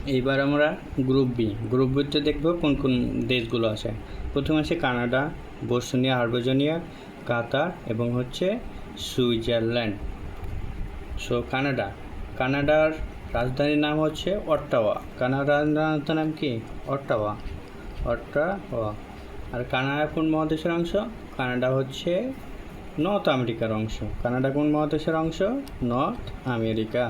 এইবার আমরা গ্রুপ বিতে দেখব কোন কোন দেশগুলো আছে। প্রথমে আছে কানাডা, বসনিয়া হার্জেগোভিনা, কাতার এবং হচ্ছে সুইজারল্যান্ড। সো কানাডার রাজধানীর নাম হচ্ছে অট্টাওয়া। কানাডার রাজধানীর নাম কি? অট্টাওয়া। আর কানাডা কোন মহাদেশের অংশ? কানাডা হচ্ছে নর্থ আমেরিকার অংশ। কানাডা কোন মহাদেশের অংশ? North America.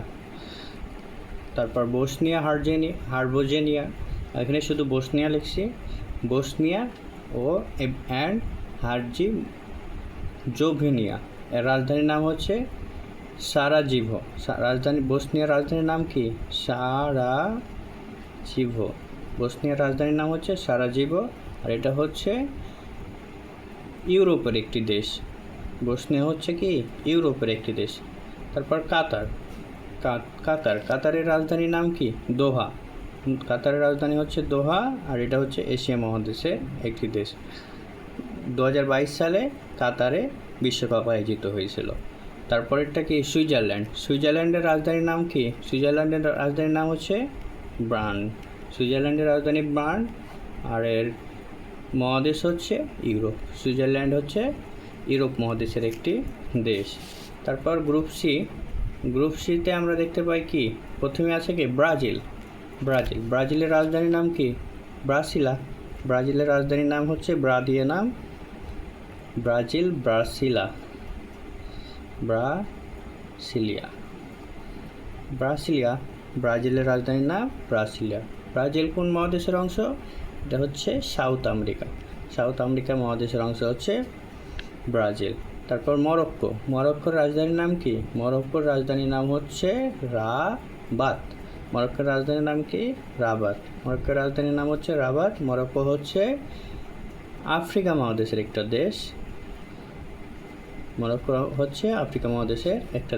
তারপর বসনিয়া হার্জেগোভিনা, এখানে শুধু বসনিয়া লিখছি। বসনিয়া ও অ্যান্ড হার্জেগোভিনা, এর রাজধানীর নাম হচ্ছে সারাজিভো। বসনিয়ার রাজধানীর নাম কি? সারাজিভো। বসনিয়ার রাজধানীর নাম হচ্ছে সারাজিভো। আর এটা হচ্ছে ইউরোপের একটি দেশ। বসনিয়া হচ্ছে কি? ইউরোপের একটি দেশ। তারপর কাতারের রাজধানীর নাম কি? দোহা। কাতারের রাজধানী হচ্ছে দোহা। আর এটা হচ্ছে এশিয়া মহাদেশের একটি দেশ। 2022 সালে কাতারে বিশ্বকাপ আয়োজিত হয়েছিল। তারপরেরটা কি? সুইজারল্যান্ডের রাজধানীর নাম কি? সুইজারল্যান্ডের রাজধানীর নাম হচ্ছে বার্ন। সুইজারল্যান্ডের রাজধানী বার্ন। আর এর মহাদেশ হচ্ছে ইউরোপ। সুইজারল্যান্ড হচ্ছে ইউরোপ মহাদেশের একটি দেশ। তারপর গ্রুপ সিতে আমরা দেখতে পাই কি? প্রথমে আছে কি? ব্রাজিলের রাজধানীর নাম কি? ব্রাজিলের রাজধানীর নাম হচ্ছে ব্রাজিলিয়া। ব্রাজিলের রাজধানীর নাম ব্রাসিলিয়া। ব্রাজিল কোন মহাদেশের অংশ? এটা হচ্ছে সাউথ আমেরিকা মহাদেশের অংশ হচ্ছে ব্রাজিল। তারপর মরক্কোর রাজধানীর নাম কি? মরক্কোর রাজধানীর নাম হচ্ছে রাবাত। মরক্কোর রাজধানীর রাবাত। মরক্কো হচ্ছে আফ্রিকা মহাদেশের একটা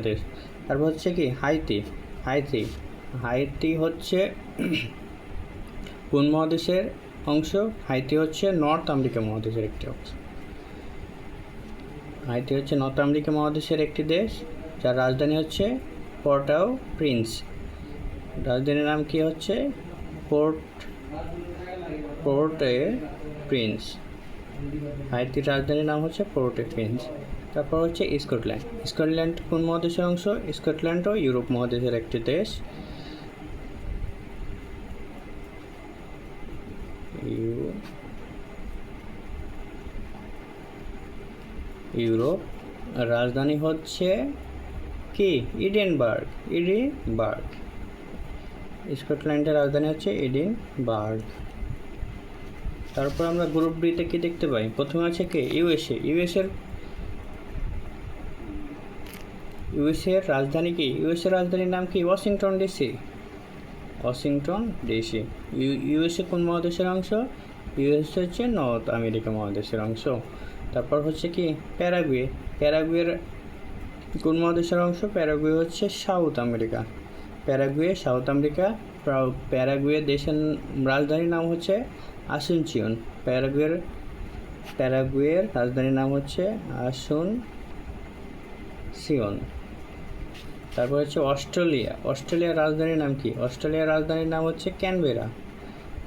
দেশ। তারপর হচ্ছে কি? হাইতি হচ্ছে কোন মহাদেশের অংশ? হাইতি হচ্ছে নর্থ আমেরিকা মহাদেশের একটি অংশ। হাইতি হচ্ছে নর্থ আমেরিকা মহাদেশের একটি দেশ, যার রাজধানী হচ্ছে পোর্ট-অ প্রিন্স। রাজধানীর নাম কি হচ্ছে? পোর্ট-এ প্রিন্স। হাইতির রাজধানীর নাম হচ্ছে পোর্ট-এ প্রিন্স। তারপর হচ্ছে স্কটল্যান্ড কোন মহাদেশের অংশ? স্কটল্যান্ডও ইউরোপ মহাদেশের একটি দেশ। ইউরোপ। রাজধানী হচ্ছে কি? এডিনবার্গ। স্কটল্যান্ডের রাজধানী হচ্ছে এডিনবার্গ। তারপর আমরা গ্রুপ বিতে কি দেখতে পাই? প্রথমে আছে কি? ইউএসএ এর রাজধানী কি? ইউএসএ রাজধানীর নাম কি? Washington DC. ইউএসএ কোন মহাদেশের অংশ? ইউএসএ হচ্ছে নর্থ আমেরিকা মহাদেশের অংশ। তারপর হচ্ছে কি? প্যারাগুয়ের কোন মহাদেশের অংশ? প্যারাগুয়ে হচ্ছে সাউথ আমেরিকা। প্যারাগুয়ে দেশের রাজধানীর নাম হচ্ছে আসুনচিয়ন। প্যারাগুয়ের রাজধানীর নাম হচ্ছে আসুনসিয়ন। তারপর হচ্ছে অস্ট্রেলিয়ার রাজধানীর নাম কি? অস্ট্রেলিয়ার রাজধানীর নাম হচ্ছে ক্যানবেরা।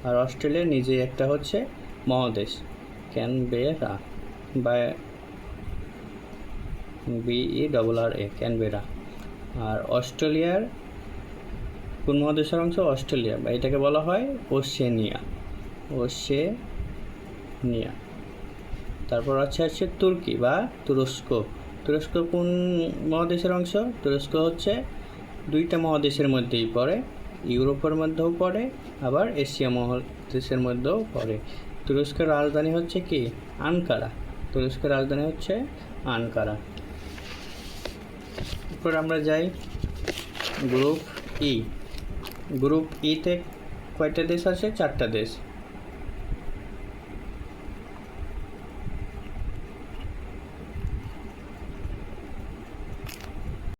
আর অস্ট্রেলিয়া নিজে একটা হচ্ছে মহাদেশ, ক্যানবেরা বা BERRA, ক্যানবেরা। আর অস্ট্রেলিয়ার কোন মহাদেশের অংশ? অস্ট্রেলিয়া, বা এটাকে বলা হয় ওশেনিয়া। তারপর হচ্ছে তুর্কি বা তুরস্ক কোন মহাদেশের অংশ? তুরস্ক হচ্ছে দুইটা মহাদেশের মধ্যেই পড়ে, ইউরোপের মধ্যেও পড়ে, আবার এশিয়া মহাদেশের মধ্যেও পড়ে। তুরস্কের রাজধানী হচ্ছে কি? আনকারা। এরপর আমরা যাই গ্রুপ ইতে কয়টা দেশ আছে? 4টা দেশ।